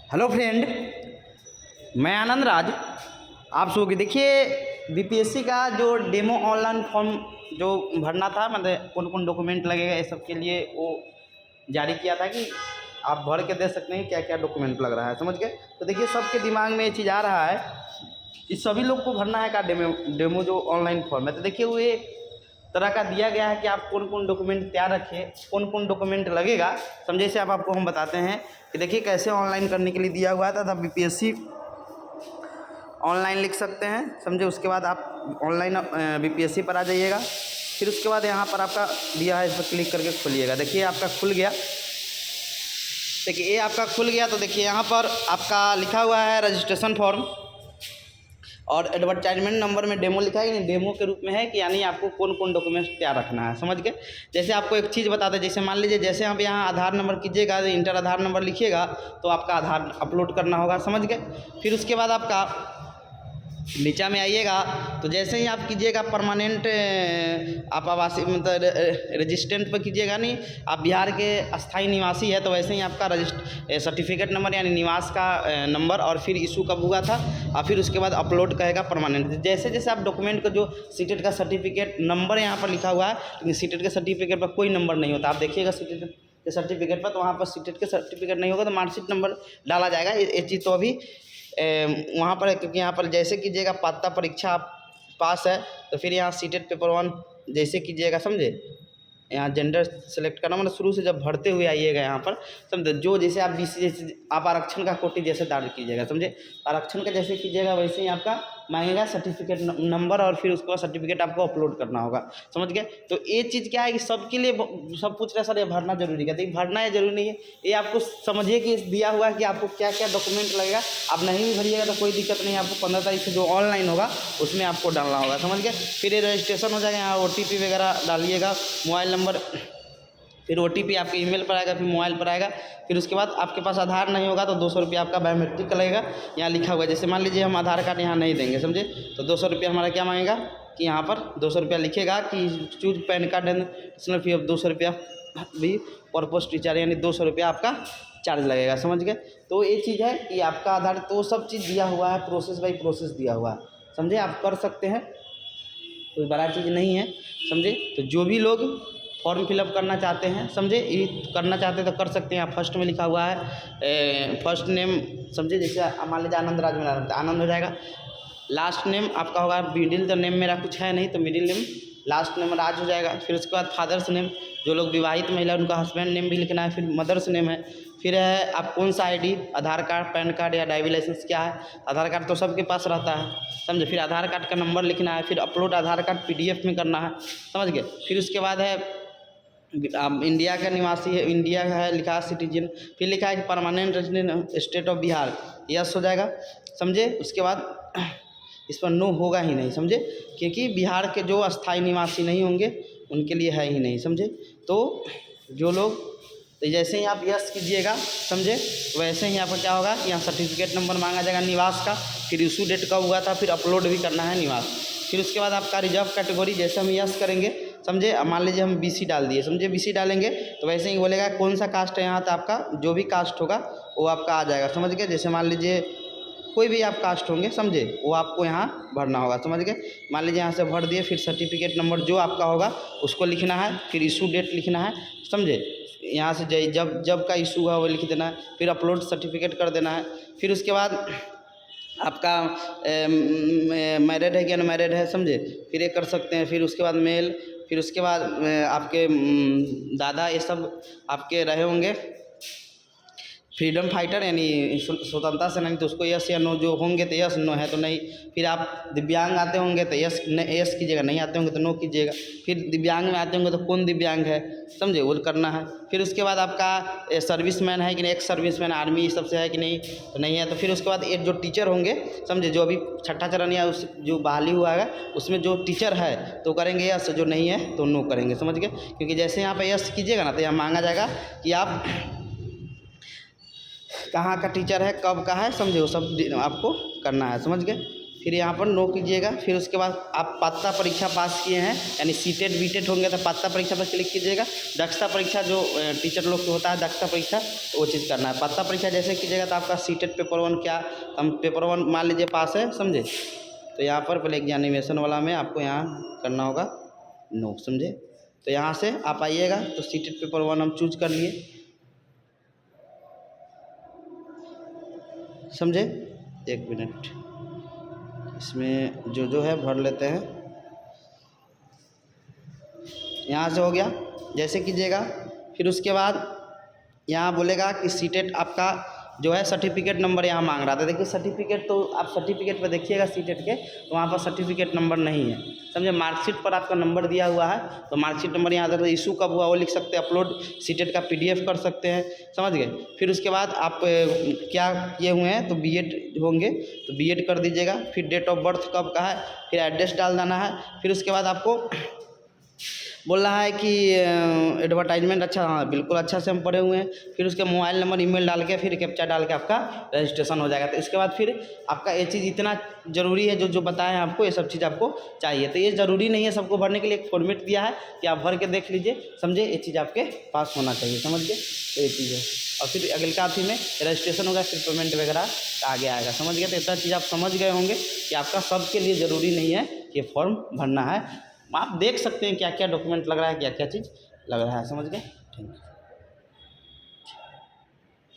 Hello friend, मैं आनंद राज। आप सबको देखिए, बीपीएससी का जो डेमो ऑनलाइन फॉर्म जो भरना था, मतलब कौन कौन डॉक्यूमेंट लगेगा ये सब के लिए वो जारी किया था कि आप भर के दे सकते हैं क्या क्या डॉक्यूमेंट लग रहा है, समझ गए। तो देखिए सबके दिमाग में ये चीज़ आ रहा है कि सभी लोग को भरना है का डेमो जो ऑनलाइन फॉर्म है। तो देखिए वो एक तरह का दिया गया है कि आप कौन कौन डॉक्यूमेंट तैयार रखें, कौन कौन डॉक्यूमेंट लगेगा, समझे। से आपको हम बताते हैं कि देखिए कैसे ऑनलाइन करने के लिए दिया हुआ था बीपीएससी ऑनलाइन लिख सकते हैं, समझे। उसके बाद आप ऑनलाइन बीपीएससी पर आ जाइएगा। फिर उसके बाद यहाँ पर आपका दिया है, इस पर क्लिक करके खोलिएगा। देखिए आपका खुल गया, देखिए ये आपका खुल गया। तो देखिए यहाँ पर आपका लिखा हुआ है रजिस्ट्रेशन फॉर्म और एडवर्टाइजमेंट नंबर में डेमो लिखा है कि नहीं, डेमो के रूप में है कि यानी आपको कौन कौन डॉक्यूमेंट्स तैयार रखना है, समझ गए। जैसे आपको एक चीज़ बताते हैं, जैसे मान लीजिए जैसे आप यहाँ आधार नंबर कीजिएगा, इंटर आधार नंबर लिखिएगा तो आपका आधार अपलोड करना होगा, समझ गए। फिर उसके बाद आपका नीचा में आइएगा तो जैसे ही आप कीजिएगा परमानेंट आप आवासीय मतलब रजिस्ट्रेंट पर कीजिएगा, नहीं आप बिहार के अस्थाई निवासी है तो वैसे ही आपका सर्टिफिकेट नंबर यानी निवास का नंबर और फिर इशू कब हुआ था और फिर उसके बाद अपलोड कहेगा परमानेंट। जैसे जैसे आप डॉक्यूमेंट का जो सीटेट का सर्टिफिकेट नंबर यहाँ पर लिखा हुआ है, लेकिन सीटेट के सर्टिफिकेट पर कोई नंबर नहीं होता। आप देखिएगा सीटेट के सर्टिफिकेट पर, तो वहाँ पर सीटेट के सर्टिफिकेट नहीं होगा तो मार्कशीट नंबर डाला जाएगा। ये चीज़ तो अभी वहाँ पर, क्योंकि यहाँ पर जैसे कीजिएगा पात्रता परीक्षा आप पास है तो फिर यहाँ सीटेट पेपर 1 जैसे कीजिएगा, समझे। यहाँ जेंडर सेलेक्ट करना, मतलब शुरू से जब भरते हुए आइएगा यहाँ पर, समझे। जो जैसे आप बीसी जैसे आप आरक्षण का कोटि जैसे दाखिल कीजिएगा, समझे। आरक्षण का जैसे कीजिएगा वैसे ही आपका मांगेगा सर्टिफिकेट नंबर और फिर उसके बाद सर्टिफिकेट आपको अपलोड करना होगा, समझ गए। तो ये चीज़ क्या है कि सबके लिए सब पूछ रहे सर ये भरना जरूरी है, तो भरना है जरूरी नहीं है, ये आपको समझिए कि दिया हुआ है कि आपको क्या क्या डॉक्यूमेंट लगेगा। आप नहीं भी भरिएगा तो कोई दिक्कत नहीं है, आपको 15 तारीख से जो ऑनलाइन होगा उसमें आपको डालना होगा, समझ गए। फिर ये रजिस्ट्रेशन हो जाएगा, यहाँ OTP वगैरह डालिएगा, मोबाइल नंबर, फिर OTP आपके ईमेल पर आएगा, फिर मोबाइल पर आएगा। फिर उसके बाद आपके पास आधार नहीं होगा तो 200 रुपया आपका बायोमेट्रिक का लगेगा। यहाँ लिखा हुआ है, जैसे मान लीजिए हम आधार कार्ड यहाँ नहीं देंगे, समझे, तो 200 रुपया हमारा क्या मांगेगा कि यहाँ पर 200 रुपया लिखेगा कि choose pan card and national fee of 200 रुपया भी पर्पस टीचर, यानी 200 रुपया आपका चार्ज लगेगा, समझ गए। तो ये चीज़ है कि आपका आधार, तो सब चीज़ दिया हुआ है, प्रोसेस बाई प्रोसेस दिया हुआ है, समझे। आप कर सकते हैं, कोई बड़ा चीज़ नहीं है, समझे। तो जो भी लोग फॉर्म फिलअप करना चाहते हैं, समझे, ये करना चाहते हैं तो कर सकते हैं। यहाँ फर्स्ट में लिखा हुआ है फर्स्ट नेम, समझे, जैसे मान लीजिए आनंद राज मेरा आनंद हो जाएगा। लास्ट नेम आपका होगा, मिडिल तो नेम मेरा कुछ है नहीं तो मिडिल नेम, लास्ट नेम राज हो जाएगा। फिर उसके बाद फादर्स नेम, जो लोग विवाहित महिला उनका हस्बैंड नेम भी लिखना है। फिर मदर्स नेम है। फिर है आप कौन सा ID, आधार कार्ड, पैन कार्ड या ड्राइविंग लाइसेंस क्या है। आधार कार्ड तो सबके पास रहता है, समझे। फिर आधार कार्ड का नंबर लिखना है। फिर अपलोड आधार कार्ड PDF में करना है, समझ गए। फिर उसके बाद है आप इंडिया का निवासी है, इंडिया का है लिखा है सिटीजन। फिर लिखा है कि permanent resident state of Bihar, yes हो जाएगा, समझे। उसके बाद इस पर नो होगा ही नहीं, समझे, क्योंकि बिहार के जो अस्थाई निवासी नहीं होंगे उनके लिए है ही नहीं, समझे। तो जो लोग, तो जैसे ही आप यस कीजिएगा, समझे, वैसे ही आपका क्या होगा कि यहाँ सर्टिफिकेट नंबर मांगा जाएगा निवास का, फिर इशू डेट कब हुआ था, फिर अपलोड भी करना है निवास। फिर उसके बाद आपका रिजर्व कैटेगरी, जैसे हम यस करेंगे, समझे, मान लीजिए हम BC डाल दिए, समझे, BC डालेंगे तो वैसे ही बोलेगा कौन सा कास्ट है, यहाँ तो आपका जो भी कास्ट होगा वो आपका आ जाएगा, समझ गए। जैसे मान लीजिए कोई भी आप कास्ट होंगे, समझे, वो आपको यहाँ भरना होगा, समझ गए। मान लीजिए यहाँ से भर दिए, फिर सर्टिफिकेट नंबर जो आपका होगा उसको लिखना है, फिर इशू डेट लिखना है, समझे। यहाँ से जब का इशू हुआ वो लिख देना है, फिर अपलोड सर्टिफिकेट कर देना है। फिर उसके बाद आपका मैरिड है कि अनमैरिड है, समझे, फिर ये कर सकते हैं। फिर उसके बाद मेल, फिर उसके बाद आपके दादा ये सब आपके रहे होंगे फ्रीडम फाइटर यानी स्वतंत्रता सेनानी, तो उसको यस या नो जो होंगे तो यस, नो है तो नहीं। फिर आप दिव्यांग आते होंगे तो यस कीजिएगा, नहीं आते होंगे तो नो कीजिएगा। फिर दिव्यांग में आते होंगे तो कौन दिव्यांग है, समझे, वो करना है। फिर उसके बाद आपका सर्विसमैन है कि नहीं, एक्स सर्विसमैन आर्मी ये सबसे है कि नहीं, तो नहीं है। तो फिर उसके बाद एक जो टीचर होंगे, समझे, जो अभी छठा चरण या उस जो बहाली हुआ है उसमें जो टीचर है तो करेंगे यस, जो नहीं है तो नो करेंगे, समझ गए। क्योंकि जैसे यहाँ पे यस कीजिएगा ना तो यहाँ मांगा जाएगा कि आप कहाँ का टीचर है, कब का है, समझे, वो सब आपको करना है, समझ गए। फिर यहाँ पर नो कीजिएगा। फिर उसके बाद आप पात्रता परीक्षा पास किए हैं यानी सीटेट बीटेट होंगे तो पात्रता परीक्षा पर क्लिक कीजिएगा। दक्षता परीक्षा जो टीचर लोग को होता है दक्षता परीक्षा, तो वो चीज़ करना है। पात्रता परीक्षा जैसे कीजिएगा तो आपका सीटेट पेपर 1 क्या, हम पेपर 1 मान लीजिए पास है, समझे। तो यहाँ पर पहले एग्जामिनेशन वाला में आपको यहाँ करना होगा नो, समझे। तो यहाँ से आप आइएगा तो सीटेट पेपर 1 हम चूज कर लिए, समझे। 1 मिनट, इसमें जो है भर लेते हैं। यहाँ से हो गया, जैसे कीजिएगा। फिर उसके बाद यहाँ बोलेगा कि सीटेट आपका जो है सर्टिफिकेट नंबर यहाँ मांग रहा था। देखिए सर्टिफिकेट, तो आप सर्टिफिकेट पर देखिएगा सीटेट के, तो वहाँ पर सर्टिफिकेट नंबर नहीं है, समझे। मार्कशीट पर आपका नंबर दिया हुआ है, तो मार्कशीट नंबर यहाँ तक इशू कब हुआ वो लिख सकते हैं, अपलोड सीटेट का PDF कर सकते हैं, समझ गए। फिर उसके बाद आप क्या किए हुए हैं, तो B.Ed होंगे तो B.Ed कर दीजिएगा। फिर डेट ऑफ बर्थ कब का है, फिर एड्रेस डाल देना है। फिर उसके बाद आपको बोल रहा है कि एडवर्टाइजमेंट, अच्छा हाँ बिल्कुल अच्छा से हम पढ़े हुए हैं। फिर उसके मोबाइल नंबर ईमेल डाल के फिर कैप्चा डाल के आपका रजिस्ट्रेशन हो जाएगा। तो इसके बाद फिर आपका ये चीज़ इतना ज़रूरी है जो बताएं आपको, ये सब चीज़ आपको चाहिए। तो ये ज़रूरी नहीं है सबको भरने के लिए, एक फॉर्मेट दिया है कि आप भर के देख लीजिए, समझे। ये चीज़ आपके पास होना चाहिए, समझ गए। तो ये चीज़ है। और फिर अगले अथी में रजिस्ट्रेशन होगा, फिर पेमेंट वगैरह आगे आएगा, समझ गए। तो इतना चीज़ आप समझ गए होंगे कि आपका सबके लिए ज़रूरी नहीं है कि फॉर्म भरना है। आप देख सकते हैं क्या क्या डॉक्यूमेंट लग रहा है, क्या क्या चीज़ लग रहा है, समझ गए। Thank you.